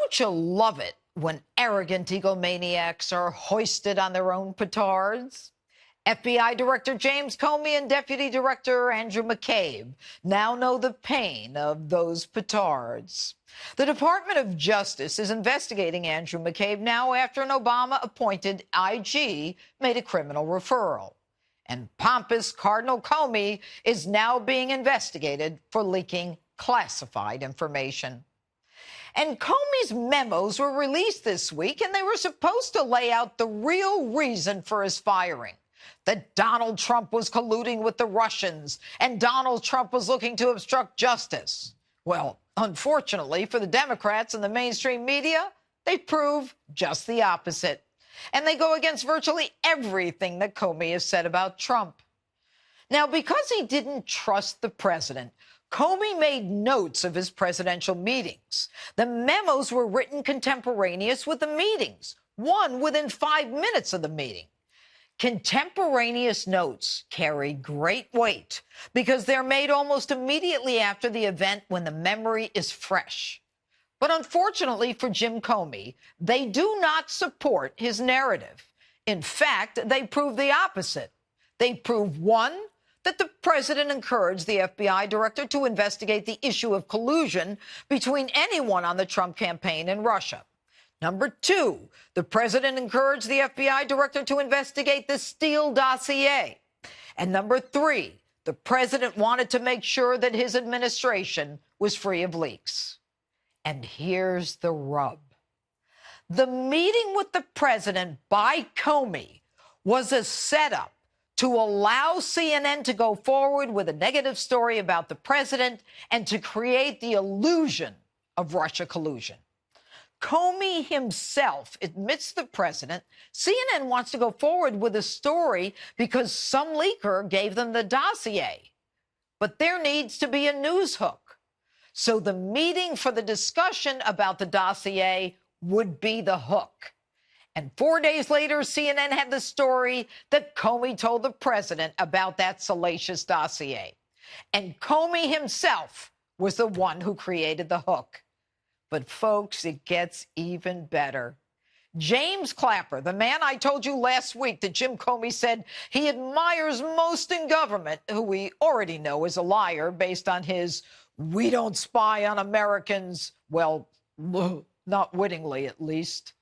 Don't you love it when arrogant egomaniacs are hoisted on their own petards? FBI Director James Comey and Deputy Director Andrew McCabe now know the pain of those petards. The Department of Justice is investigating Andrew McCabe now after an Obama-appointed IG made a criminal referral. And pompous Cardinal Comey is now being investigated for leaking classified information. And Comey's memos were released this week, and they were supposed to lay out the real reason for his firing. That Donald Trump was colluding with the Russians, and Donald Trump was looking to obstruct justice. Well, unfortunately for the Democrats and the mainstream media, they prove just the opposite. And they go against virtually everything that Comey has said about Trump. Now, because he didn't trust the president, Comey made notes of his presidential meetings. The memos were written contemporaneous with the meetings, one within 5 minutes of the meeting. Contemporaneous notes carry great weight because they're made almost immediately after the event when the memory is fresh. But unfortunately for Jim Comey, they do not support his narrative. In fact, they prove the opposite. They prove, one, that the president encouraged the FBI director to investigate the issue of collusion between anyone on the Trump campaign and Russia. Number two, the president encouraged the FBI director to investigate the Steele dossier. And number three, the president wanted to make sure that his administration was free of leaks. And here's the rub. The meeting with the president by Comey was a setup to allow CNN to go forward with a negative story about the president and to create the illusion of Russia collusion. Comey himself admits the president. CNN wants to go forward with a story because some leaker gave them the dossier. But there needs to be a news hook. So the meeting for the discussion about the dossier would be the hook. And 4 days later, CNN had the story that Comey told the president about that salacious dossier. And Comey himself was the one who created the hook. But, folks, it gets even better. James Clapper, the man I told you last week that Jim Comey said he admires most in government, who we already know is a liar based on his "we don't spy on Americans," well, not wittingly at least.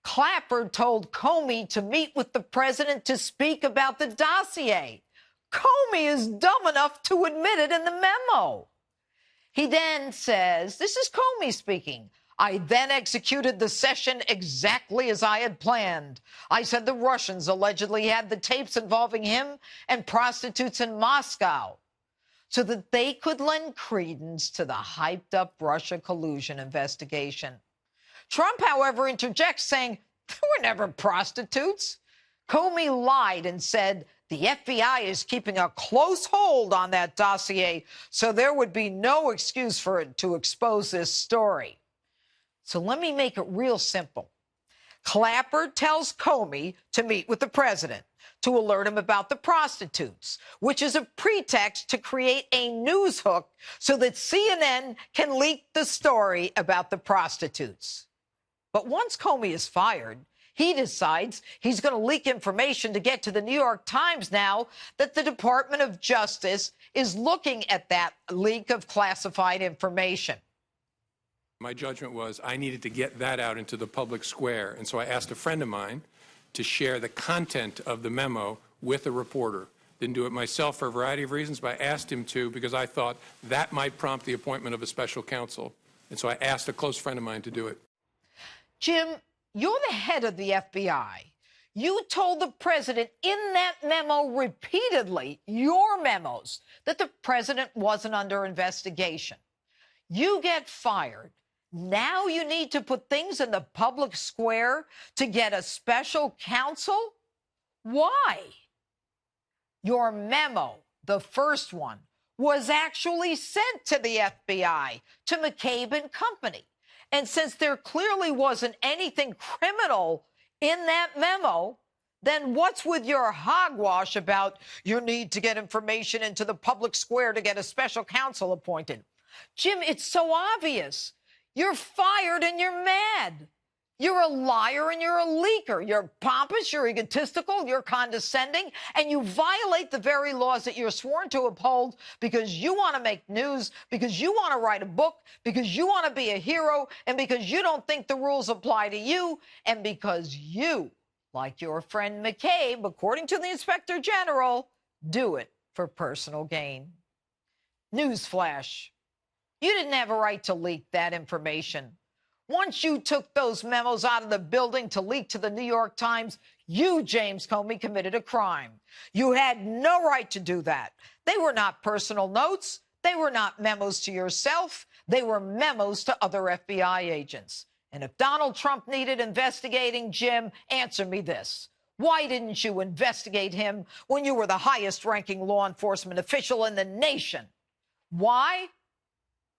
Clapper told Comey to meet with the president to speak about the dossier. Comey is dumb enough to admit it in the memo. He then says, this is Comey speaking, "I then executed the session exactly as I had planned. I said the Russians allegedly had the tapes involving him and prostitutes in Moscow so that they could lend credence to the hyped-up Russia collusion investigation." Trump, however, interjects, saying there were never prostitutes. Comey lied and said the FBI is keeping a close hold on that dossier, so there would be no excuse for it to expose this story. So let me make it real simple. Clapper tells Comey to meet with the president to alert him about the prostitutes, which is a pretext to create a news hook so that CNN can leak the story about the prostitutes. But once Comey is fired, he decides he's going to leak information to get to the New York Times now that the Department of Justice is looking at that leak of classified information. My judgment was I needed to get that out into the public square, and so I asked a friend of mine to share the content of the memo with a reporter. Didn't do it myself for a variety of reasons, but I asked him to because I thought that might prompt the appointment of a special counsel. And so I asked a close friend of mine to do it. Jim, you're the head of the FBI. You told the president in that memo repeatedly, your memos, that the president wasn't under investigation. You get fired. Now you need to put things in the public square to get a special counsel? Why? Your memo, the first one, was actually sent to the FBI, to McCabe and company. And since there clearly wasn't anything criminal in that memo, then what's with your hogwash about your need to get information into the public square to get a special counsel appointed? Jim, it's so obvious. You're fired and you're mad. You're a liar and you're a leaker. You're pompous, you're egotistical, you're condescending, and you violate the very laws that you're sworn to uphold because you want to make news, because you want to write a book, because you want to be a hero, and because you don't think the rules apply to you, and because you, like your friend McCabe, according to the Inspector General, do it for personal gain. Newsflash. You didn't have a right to leak that information. Once you took those memos out of the building to leak to the New York Times, you, James Comey, committed a crime. You had no right to do that. They were not personal notes. They were not memos to yourself. They were memos to other FBI agents. And if Donald Trump needed investigating, Jim, answer me this. Why didn't you investigate him when you were the highest-ranking law enforcement official in the nation? Why?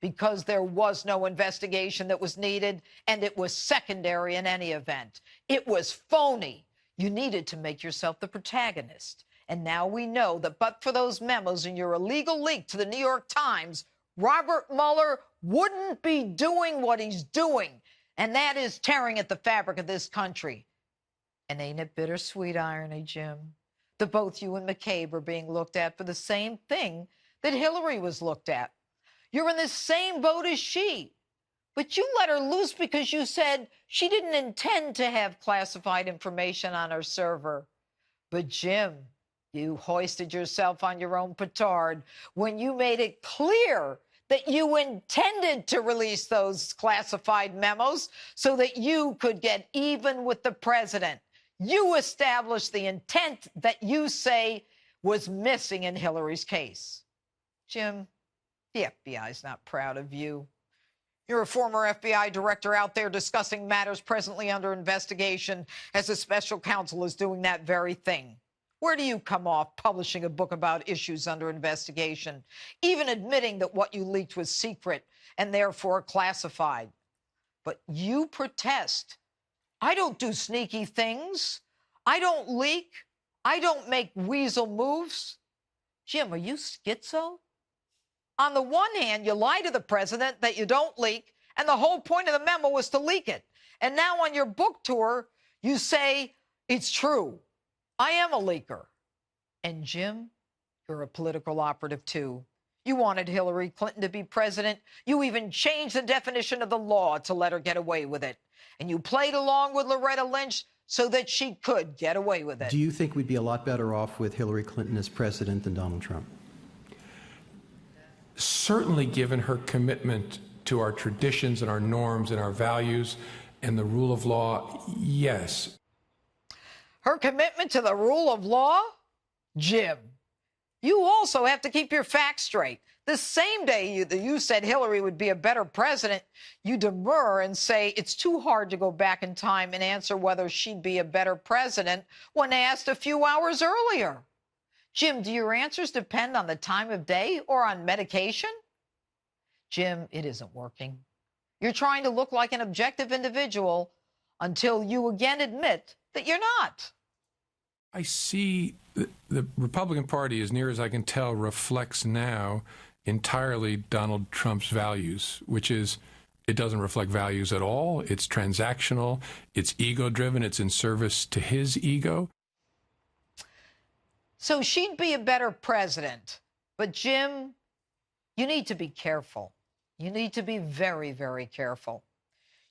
Because there was no investigation that was needed, and it was secondary in any event. It was phony. You needed to make yourself the protagonist. And now we know that but for those memos and your illegal leak to the New York Times, Robert Mueller wouldn't be doing what he's doing, and that is tearing at the fabric of this country. And ain't it bittersweet irony, Jim, that both you and McCabe are being looked at for the same thing that Hillary was looked at? You're in the same boat as she. But you let her loose because you said she didn't intend to have classified information on her server. But, Jim, you hoisted yourself on your own petard when you made it clear that you intended to release those classified memos so that you could get even with the president. You established the intent that you say was missing in Hillary's case. Jim, the FBI's not proud of you. You're a former FBI director out there discussing matters presently under investigation as a special counsel is doing that very thing. Where do you come off publishing a book about issues under investigation, even admitting that what you leaked was secret and therefore classified? But you protest. I don't do sneaky things. I don't leak. I don't make weasel moves. Jim, are you schizo? On the one hand, you lie to the president that you don't leak, and the whole point of the memo was to leak it. And now on your book tour, you say, it's true. I am a leaker. And Jim, you're a political operative too. You wanted Hillary Clinton to be president. You even changed the definition of the law to let her get away with it. And you played along with Loretta Lynch so that she could get away with it. Do you think we'd be a lot better off with Hillary Clinton as president than Donald Trump? Certainly, given her commitment to our traditions and our norms and our values and the rule of law, yes. Her commitment to the rule of law? Jim, you also have to keep your facts straight. The same day you said Hillary would be a better president, you demur and say it's too hard to go back in time and answer whether she'd be a better president when asked a few hours earlier. Jim, do your answers depend on the time of day or on medication? Jim, it isn't working. You're trying to look like an objective individual until you again admit that you're not. I see the Republican Party, as near as I can tell, reflects now entirely Donald Trump's values, which is it doesn't reflect values at all. It's transactional. It's ego-driven. It's in service to his ego. So she'd be a better president. But, Jim, you need to be careful. You need to be very, very careful.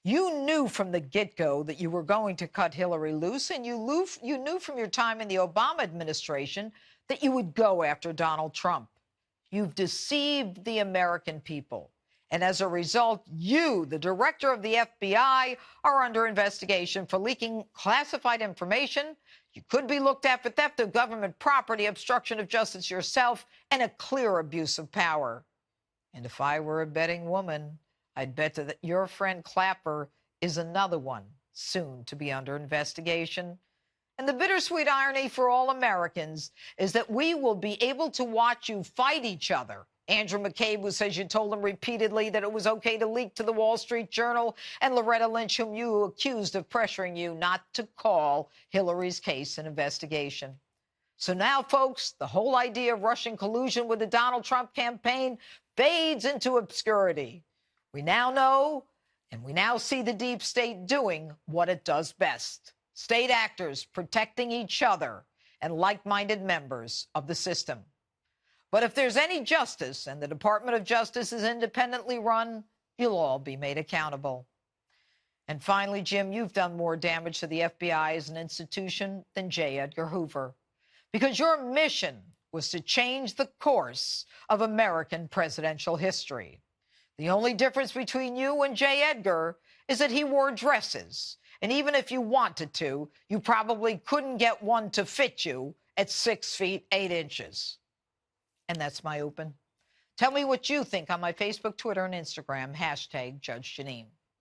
You knew from the get-go that you were going to cut Hillary loose, and you knew from your time in the Obama administration that you would go after Donald Trump. You've deceived the American people. And as a result, you, the director of the FBI, are under investigation for leaking classified information. You could be looked at for theft of government property, obstruction of justice yourself, and a clear abuse of power. And if I were a betting woman, I'd bet that your friend Clapper is another one soon to be under investigation. And the bittersweet irony for all Americans is that we will be able to watch you fight each other. Andrew McCabe, who says you told him repeatedly that it was okay to leak to the Wall Street Journal, and Loretta Lynch, whom you accused of pressuring you not to call Hillary's case an investigation. So now, folks, the whole idea of Russian collusion with the Donald Trump campaign fades into obscurity. We now know And we now see the deep state doing what it does best. State actors protecting each other and like-minded members of the system. But if there's any justice and the Department of Justice is independently run, you'll all be made accountable. And finally, Jim, you've done more damage to the FBI as an institution than J. Edgar Hoover, because your mission was to change the course of American presidential history. The only difference between you and J. Edgar is that he wore dresses. And even if you wanted to, you probably couldn't get one to fit you at 6 feet, 8 inches. And that's my open. Tell me what you think on my Facebook, Twitter, and Instagram, #Judge Jeanine.